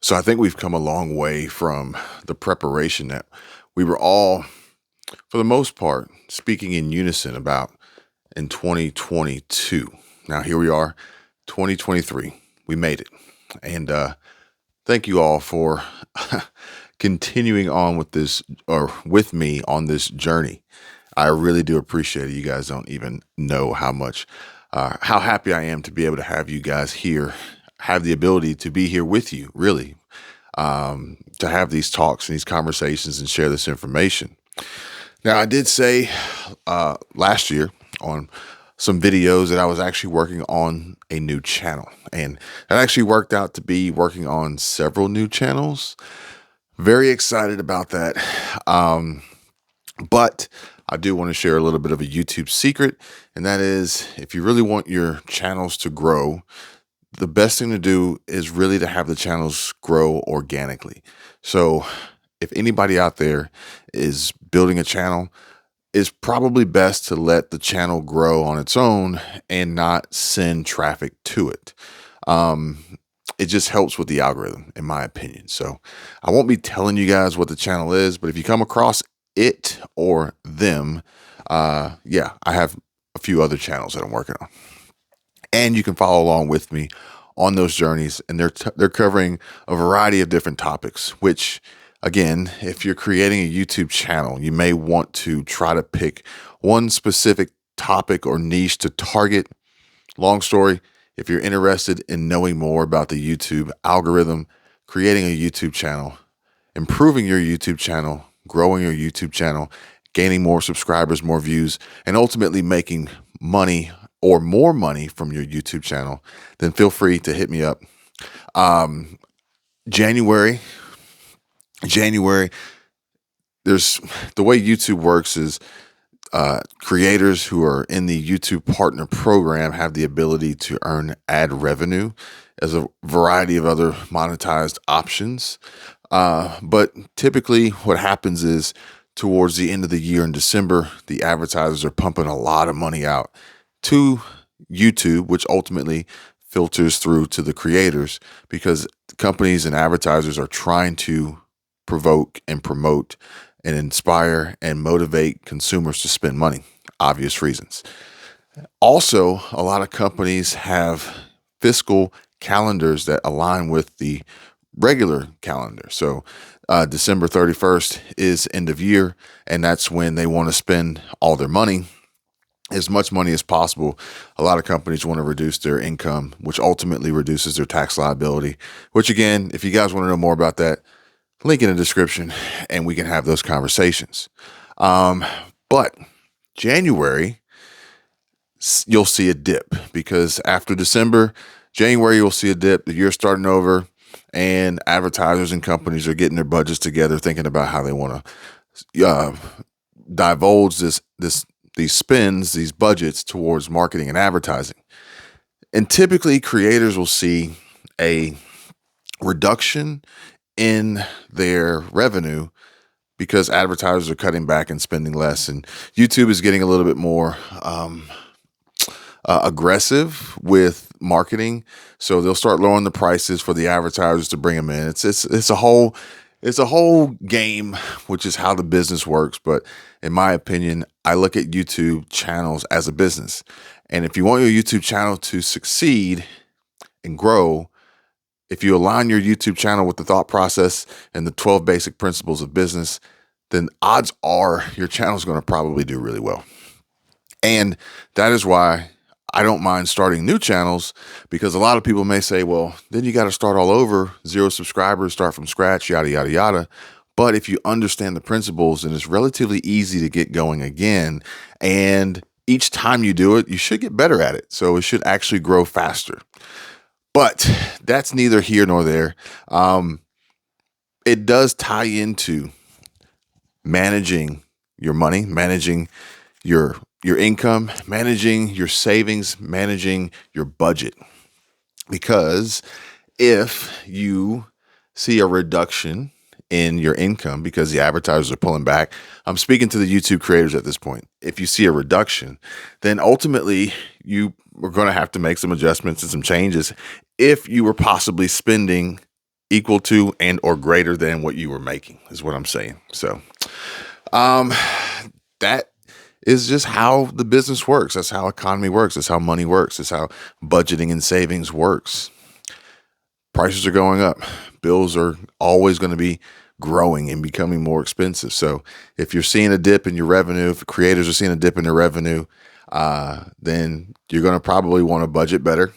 So I think we've come a long way from the preparation that we were all, for the most part, speaking in unison about in 2022. Now here we are, 2023. We made it. And thank you all for continuing on with this or with me on this journey. I really do appreciate it. You guys don't even know how happy I am to be able to have you guys here, have the ability to be here with you, really, to have these talks and these conversations and share this information. Now, I did say last year on some videos that I was actually working on a new channel, and that actually worked out to be working on several new channels. Very excited about that. But I do want to share a little bit of a YouTube secret, and that is if you really want your channels to grow, the best thing to do is really to have the channels grow organically. So if anybody out there is building a channel, it's probably best to let the channel grow on its own and not send traffic to it. It just helps with the algorithm, in my opinion. So I won't be telling you guys what the channel is, but if you come across it or them, yeah, I have a few other channels that I'm working on. And you can follow along with me on those journeys, and they're covering a variety of different topics, which again, if you're creating a YouTube channel, you may want to try to pick one specific topic or niche to target. Long story, if you're interested in knowing more about the YouTube algorithm, creating a YouTube channel, improving your YouTube channel, growing your YouTube channel, gaining more subscribers, more views, and ultimately making money or more money from your YouTube channel, then feel free to hit me up. January, there's the way YouTube works is creators who are in the YouTube Partner Program have the ability to earn ad revenue as a variety of other monetized options. But typically what happens is towards the end of the year in December, the advertisers are pumping a lot of money out to YouTube, which ultimately filters through to the creators because companies and advertisers are trying to provoke and promote and inspire and motivate consumers to spend money. Obvious reasons. Also, a lot of companies have fiscal calendars that align with the regular calendar. So December 31st is end of year, and that's when they want to spend all their money, as much money as possible. A lot of companies want to reduce their income, which ultimately reduces their tax liability, which again, if you guys want to know more about that, link in the description and we can have those conversations. But January, you'll see a dip because after December, January, you'll see a dip. The year's starting over and advertisers and companies are getting their budgets together, thinking about how they want to divulge these spends, these budgets towards marketing and advertising. And typically creators will see a reduction in their revenue because advertisers are cutting back and spending less, and YouTube is getting a little bit more aggressive with marketing, so they'll start lowering the prices for the advertisers to bring them in. It's a whole game, which is how the business works. But in my opinion, I look at YouTube channels as a business, and if you want your YouTube channel to succeed and grow, if you align your YouTube channel with the thought process and the 12 basic principles of business, then odds are your channel is going to probably do really well. And that is why I don't mind starting new channels, because a lot of people may say, well, then you got to start all over, 0 subscribers, start from scratch, yada, yada, yada. But if you understand the principles, then it's relatively easy to get going again. And each time you do it, you should get better at it. So it should actually grow faster. But that's neither here nor there. It does tie into managing your money, managing your income, managing your savings, managing your budget. Because if you see a reduction in your income because the advertisers are pulling back, I'm speaking to the YouTube creators at this point. If you see a reduction, then ultimately you are going to have to make some adjustments and some changes if you were possibly spending equal to and or greater than what you were making is what I'm saying. So um, that is just how the business works. That's how economy works. That's how money works. That's how budgeting and savings works. Prices are going up. Bills are always going to be growing and becoming more expensive. So if you're seeing a dip in your revenue, if creators are seeing a dip in their revenue, then you're going to probably want to budget better,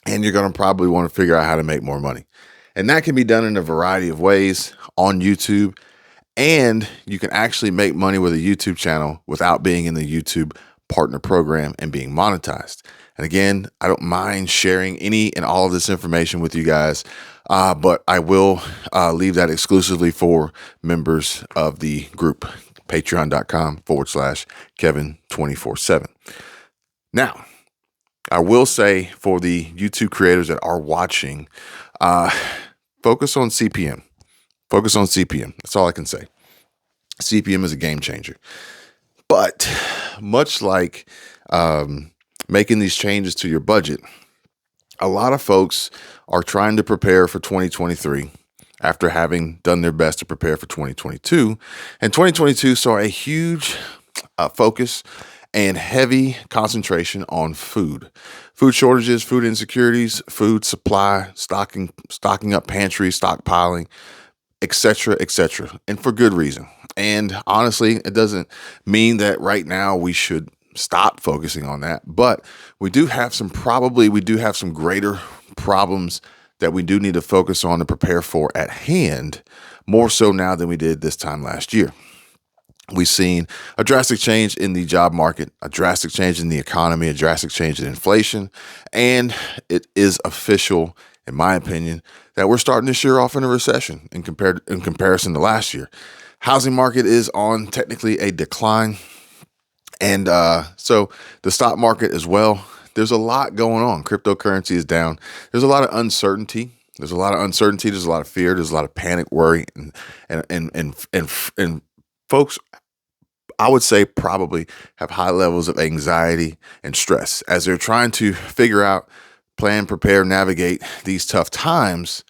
and you're going to probably want to figure out how to make more money. And that can be done in a variety of ways on YouTube. And you can actually make money with a YouTube channel without being in the YouTube partner program and being monetized. And again, I don't mind sharing any and all of this information with you guys, but I will leave that exclusively for members of the group, patreon.com/Kevin247. Now, I will say for the YouTube creators that are watching, focus on CPM. Focus on CPM. That's all I can say. CPM is a game changer. But much like making these changes to your budget, a lot of folks are trying to prepare for 2023 after having done their best to prepare for 2022. And 2022 saw a huge focus and heavy concentration on food shortages, food insecurities, food supply, stocking up pantries, stockpiling, etc., etc., and for good reason. And honestly, it doesn't mean that right now we should stop focusing on that, but we do have some greater problems that we do need to focus on and prepare for at hand, more so now than we did this time last year. We've seen a drastic change in the job market, a drastic change in the economy, a drastic change in inflation, and it is official, in my opinion, that we're starting this year off in a recession in comparison to last year. Housing market is on technically a decline, and so the stock market as well. There's a lot going on. Cryptocurrency is down. There's a lot of uncertainty. There's a lot of fear. There's a lot of panic, worry, and folks, I would say, probably have high levels of anxiety and stress as they're trying to figure out, plan, prepare, navigate these tough times.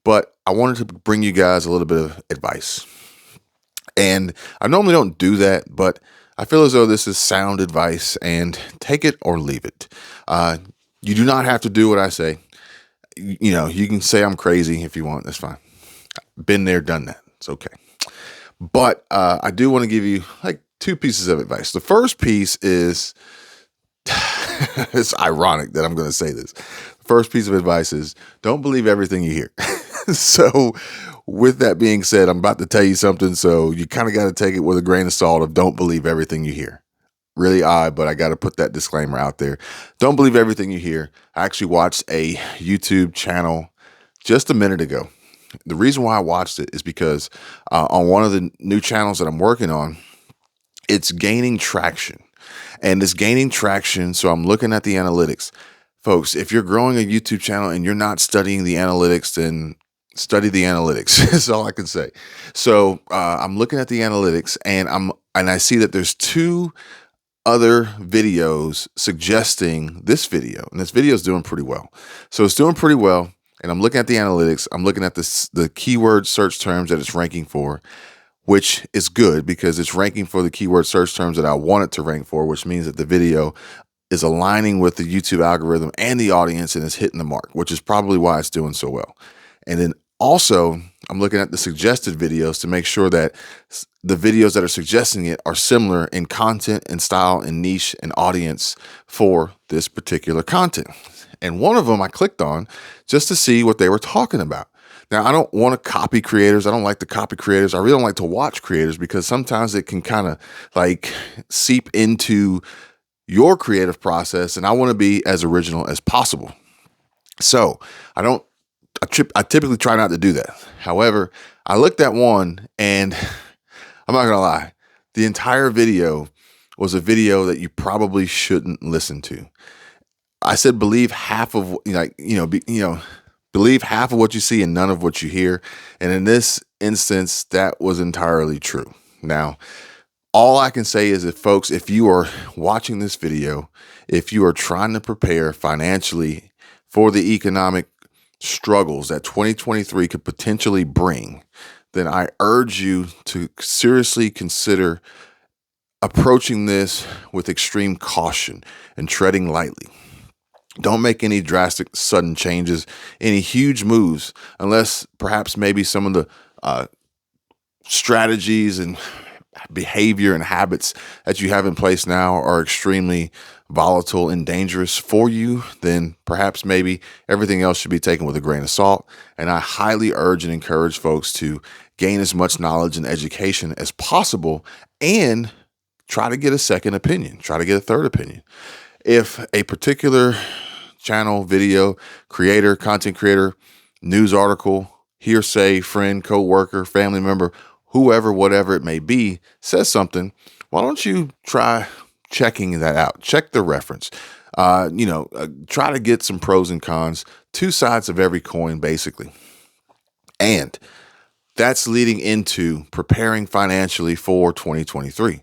But I wanted to bring you guys a little bit of advice. And I normally don't do that, but I feel as though this is sound advice, and take it or leave it. You do not have to do what I say. You can say I'm crazy if you want. That's fine. Been there, done that. It's okay. But I do want to give you like two pieces of advice. The first piece is, it's ironic that I'm going to say this. The first piece of advice is don't believe everything you hear. So with that being said, I'm about to tell you something. So you kind of got to take it with a grain of salt of don't believe everything you hear. Really odd, but I got to put that disclaimer out there. Don't believe everything you hear. I actually watched a YouTube channel just a minute ago. The reason why I watched it is because on one of the new channels that I'm working on, it's gaining traction. And it's gaining traction, so I'm looking at the analytics. Folks, if you're growing a YouTube channel and you're not studying the analytics, then study the analytics. That's all I can say. So I'm looking at the analytics, and I see that there's two other videos suggesting this video, and this video is doing pretty well. So it's doing pretty well. And I'm looking at the analytics. I'm looking at the keyword search terms that it's ranking for, which is good because it's ranking for the keyword search terms that I want it to rank for, which means that the video is aligning with the YouTube algorithm and the audience and is hitting the mark, which is probably why it's doing so well. And then also, I'm looking at the suggested videos to make sure that the videos that are suggesting it are similar in content and style and niche and audience for this particular content. And one of them I clicked on just to see what they were talking about. Now, I don't want to copy creators. I don't like to copy creators. I really don't like to watch creators because sometimes it can kind of like seep into your creative process. And I want to be as original as possible. So I typically try not to do that. However, I looked at one and I'm not going to lie. The entire video was a video that you probably shouldn't listen to. I said, believe half of, believe half of what you see and none of what you hear. And in this instance, that was entirely true. Now, all I can say is that, folks, if you are watching this video, if you are trying to prepare financially for the economic struggles that 2023 could potentially bring, then I urge you to seriously consider approaching this with extreme caution and treading lightly. Don't make any drastic, sudden changes, any huge moves, unless perhaps maybe some of the uh, strategies and behavior and habits that you have in place now are extremely volatile and dangerous for you. Then perhaps maybe everything else should be taken with a grain of salt. And I highly urge and encourage folks to gain as much knowledge and education as possible and try to get a second opinion, try to get a third opinion. If a particular channel, video, creator, content creator, news article, hearsay, friend, coworker, family member, whoever, whatever it may be, says something, why don't you try checking that out? Check the reference. Try to get some pros and cons, two sides of every coin, basically. And that's leading into preparing financially for 2023.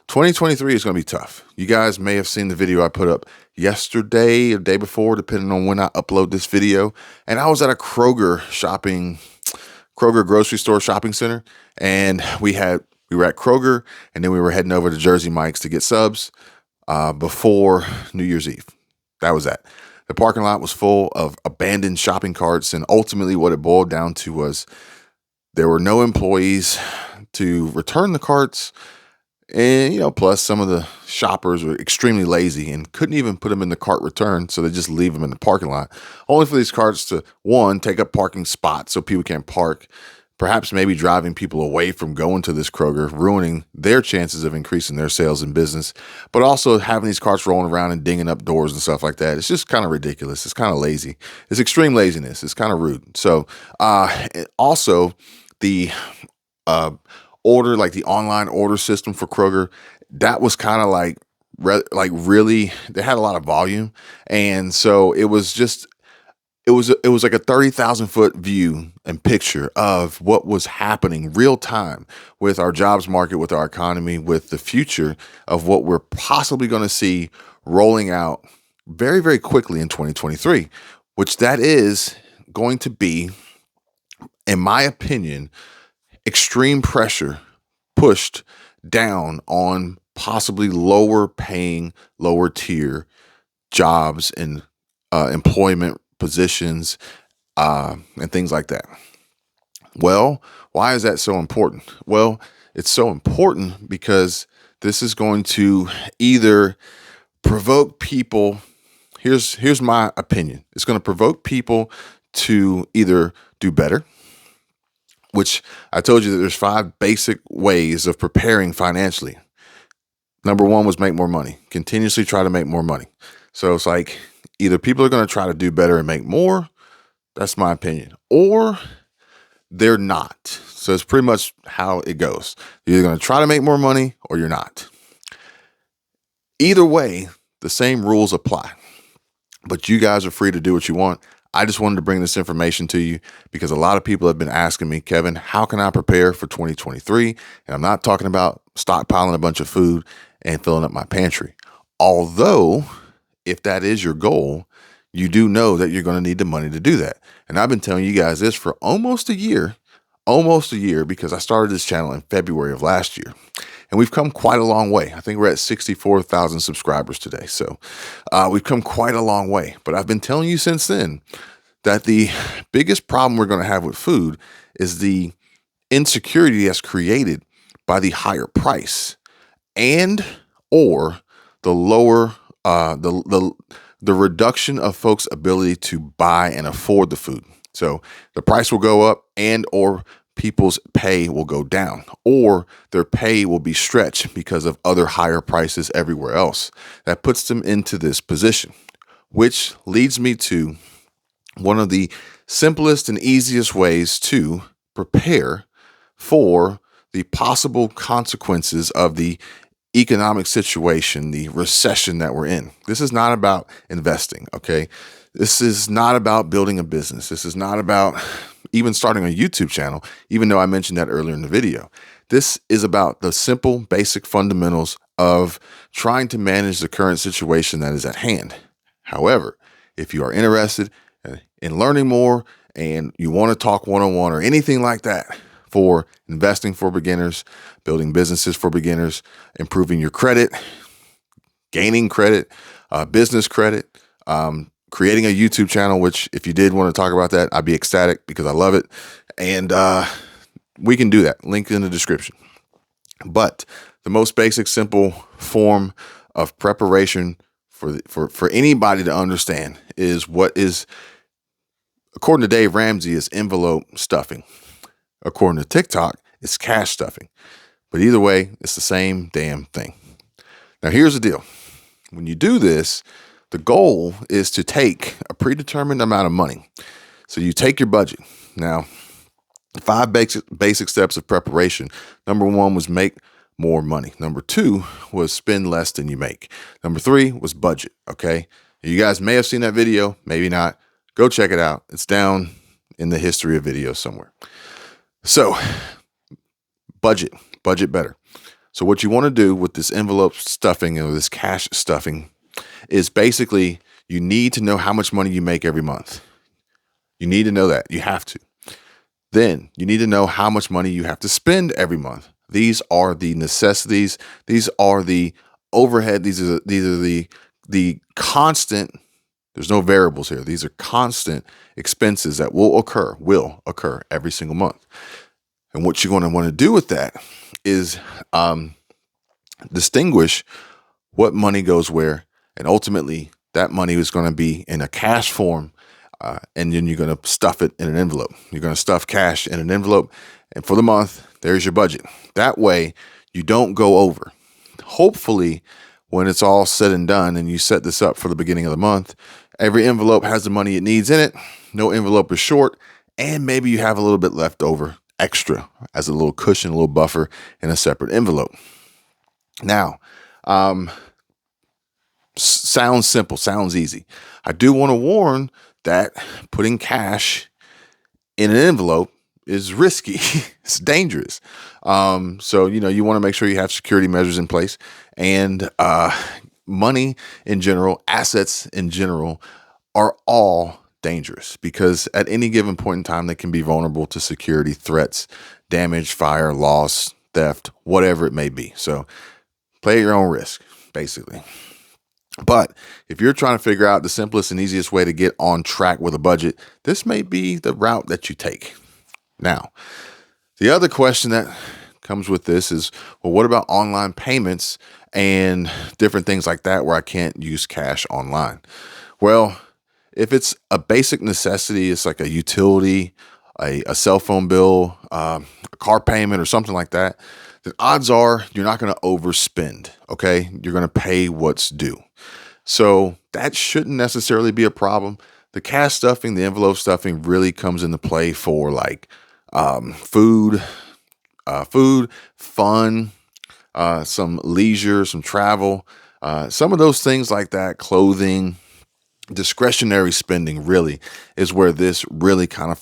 2023 is going to be tough. You guys may have seen the video I put up yesterday or the day before, depending on when I upload this video. And I was at a Kroger grocery store shopping center. And we were at Kroger, and then we were heading over to Jersey Mike's to get subs before New Year's Eve. That was that. The parking lot was full of abandoned shopping carts. And ultimately what it boiled down to was there were no employees to return the carts. And, plus some of the shoppers were extremely lazy and couldn't even put them in the cart return. So they just leave them in the parking lot, only for these carts to, one, take up parking spots so people can't park, perhaps maybe driving people away from going to this Kroger, ruining their chances of increasing their sales and business, but also having these carts rolling around and dinging up doors and stuff like that. It's just kind of ridiculous. It's kind of lazy. It's extreme laziness. It's kind of rude. So also the the online order system for Kroger, that was kind of like really, they had a lot of volume. And so it was like a 30,000 foot view and picture of what was happening real time with our jobs market, with our economy, with the future of what we're possibly going to see rolling out very, very quickly in 2023, which that is going to be, in my opinion, extreme pressure pushed down on possibly lower paying, lower tier jobs and employment positions and things like that. Well, why is that so important? Well, it's so important because this is going to either provoke people. Here's my opinion. It's going to provoke people to either do better, which I told you that there's 5 basic ways of preparing financially. Number 1 was make more money. Continuously try to make more money. So it's like either people are going to try to do better and make more. That's my opinion. Or they're not. So it's pretty much how it goes. You're either going to try to make more money or you're not. Either way, the same rules apply. But you guys are free to do what you want. I just wanted to bring this information to you because a lot of people have been asking me, Kevin, how can I prepare for 2023? And I'm not talking about stockpiling a bunch of food and filling up my pantry. Although, if that is your goal, you do know that you're going to need the money to do that. And I've been telling you guys this for almost a year, because I started this channel in February of last year. And we've come quite a long way. I think we're at 64,000 subscribers today. So we've come quite a long way. But I've been telling you since then that the biggest problem we're going to have with food is the insecurity that's created by the higher price and or the lower the reduction of folks' ability to buy and afford the food. So the price will go up and or people's pay will go down, or their pay will be stretched because of other higher prices everywhere else. That puts them into this position, which leads me to one of the simplest and easiest ways to prepare for the possible consequences of the economic situation, the recession that we're in. This is not about investing, okay? This is not about building a business. This is not about even starting a YouTube channel, even though I mentioned that earlier in the video. This is about the simple, basic fundamentals of trying to manage the current situation that is at hand. However, if you are interested in learning more and you want to talk one-on-one or anything like that for investing for beginners, building businesses for beginners, improving your credit, gaining credit, business credit, creating a YouTube channel, which if you did want to talk about that, I'd be ecstatic because I love it. And we can do that. Link in the description. But the most basic, simple form of preparation for anybody to understand is what is, according to Dave Ramsey, is envelope stuffing. According to TikTok, it's cash stuffing. But either way, it's the same damn thing. Now, here's the deal. When you do this, the goal is to take a predetermined amount of money. So you take your budget. Now, 5 basic steps of preparation. Number 1 was make more money. Number 2 was spend less than you make. Number 3 was budget. Okay. You guys may have seen that video, maybe not. Go check it out. It's down in the history of videos somewhere. So budget better. So what you want to do with this envelope stuffing or this cash stuffing is basically you need to know how much money you make every month. You need to know that. You have to. Then you need to know how much money you have to spend every month. These are the necessities. These are the overhead. These are the constant. There's no variables here. These are constant expenses that will occur every single month. And what you're going to want to do with that is distinguish what money goes where, and ultimately that money is going to be in a cash form. And then you're going to stuff it in an envelope. You're going to stuff cash in an envelope. And for the month, there's your budget. That way you don't go over. Hopefully, when it's all said and done and you set this up for the beginning of the month, every envelope has the money it needs in it. No envelope is short. And maybe you have a little bit left over extra as a little cushion, a little buffer in a separate envelope. Now, sounds simple, sounds easy. I do want to warn that putting cash in an envelope is risky. It's dangerous. So, you want to make sure you have security measures in place, and money in general, assets in general are all dangerous because at any given point in time, they can be vulnerable to security threats, damage, fire, loss, theft, whatever it may be. So play at your own risk, basically. But if you're trying to figure out the simplest and easiest way to get on track with a budget, this may be the route that you take. Now, the other question that comes with this is, well, what about online payments and different things like that where I can't use cash online? Well, if it's a basic necessity, it's like a utility, a cell phone bill, a car payment or something like that, then odds are you're not going to overspend, okay? You're going to pay what's due. So that shouldn't necessarily be a problem. The cash stuffing, the envelope stuffing really comes into play for like food, fun, some leisure, some travel, some of those things like that, clothing. Discretionary spending really is where this really kind of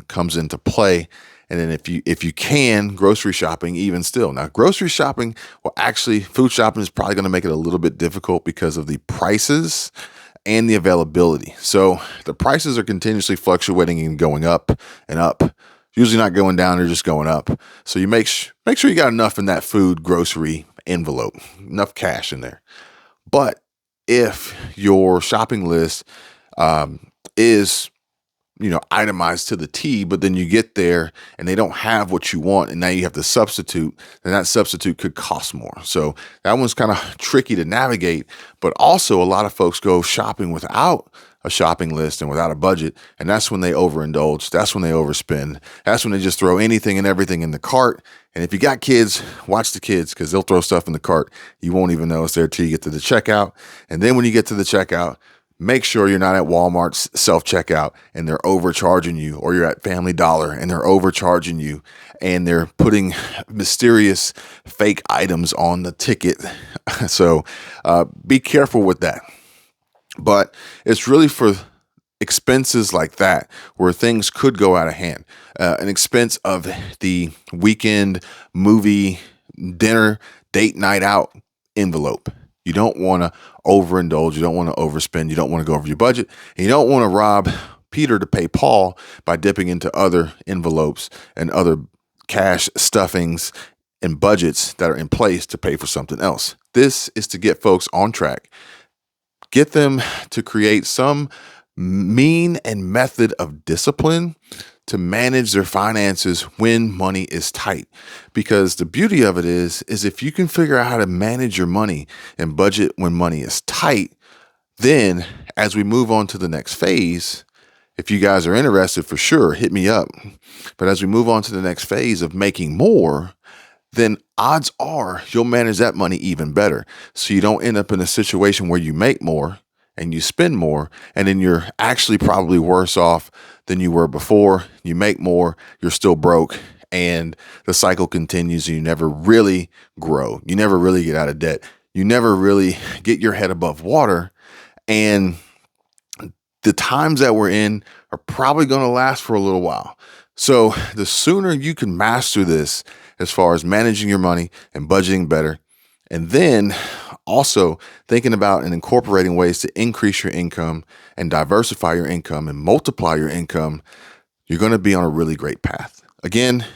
comes into play. And then if you can, grocery shopping even still. Now, grocery shopping, well, actually, food shopping is probably going to make it a little bit difficult because of the prices and the availability. So the prices are continuously fluctuating and going up and up. Usually not going down, they're just going up. So you make sure you got enough in that food grocery envelope, enough cash in there. But if your shopping list is itemized to the T, but then you get there and they don't have what you want, and now you have to substitute, then that substitute could cost more. So that one's kind of tricky to navigate, but also a lot of folks go shopping without a shopping list and without a budget, and that's when they overindulge. That's when they overspend. That's when they just throw anything and everything in the cart. And if you got kids, watch the kids because they'll throw stuff in the cart. You won't even know it's there till you get to the checkout. And then when you get to the checkout, make sure you're not at Walmart's self-checkout and they're overcharging you, or you're at Family Dollar and they're overcharging you and they're putting mysterious fake items on the ticket. So be careful with that. But it's really for expenses like that where things could go out of hand. An expense of the weekend movie, dinner, date night out envelope. You don't want to overindulge. You don't want to overspend. You don't want to go over your budget. And you don't want to rob Peter to pay Paul by dipping into other envelopes and other cash stuffings and budgets that are in place to pay for something else. This is to get folks on track, get them to create some mean and method of discipline to manage their finances when money is tight. Because the beauty of it is if you can figure out how to manage your money and budget when money is tight, then as we move on to the next phase, if you guys are interested, for sure, hit me up. But as we move on to the next phase of making more, then odds are you'll manage that money even better. So you don't end up in a situation where you make more and you spend more, and then you're actually probably worse off than you were before. You make more, you're still broke, and the cycle continues, and you never really grow. You never really get out of debt. You never really get your head above water. And the times that we're in are probably going to last for a little while. So the sooner you can master this as far as managing your money and budgeting better, and then also thinking about and incorporating ways to increase your income and diversify your income and multiply your income, you're going to be on a really great path. Again,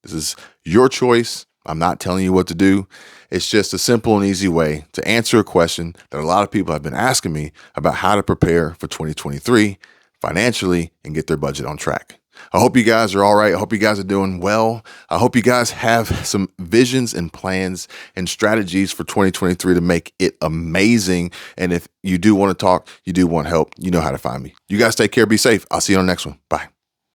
this is your choice. I'm not telling you what to do. It's just a simple and easy way to answer a question that a lot of people have been asking me about how to prepare for 2023 financially and get their budget on track. I hope you guys are all right. I hope you guys are doing well. I hope you guys have some visions and plans and strategies for 2023 to make it amazing. And if you do want to talk, you do want help, you know how to find me. You guys take care. Be safe. I'll see you on the next one. Bye.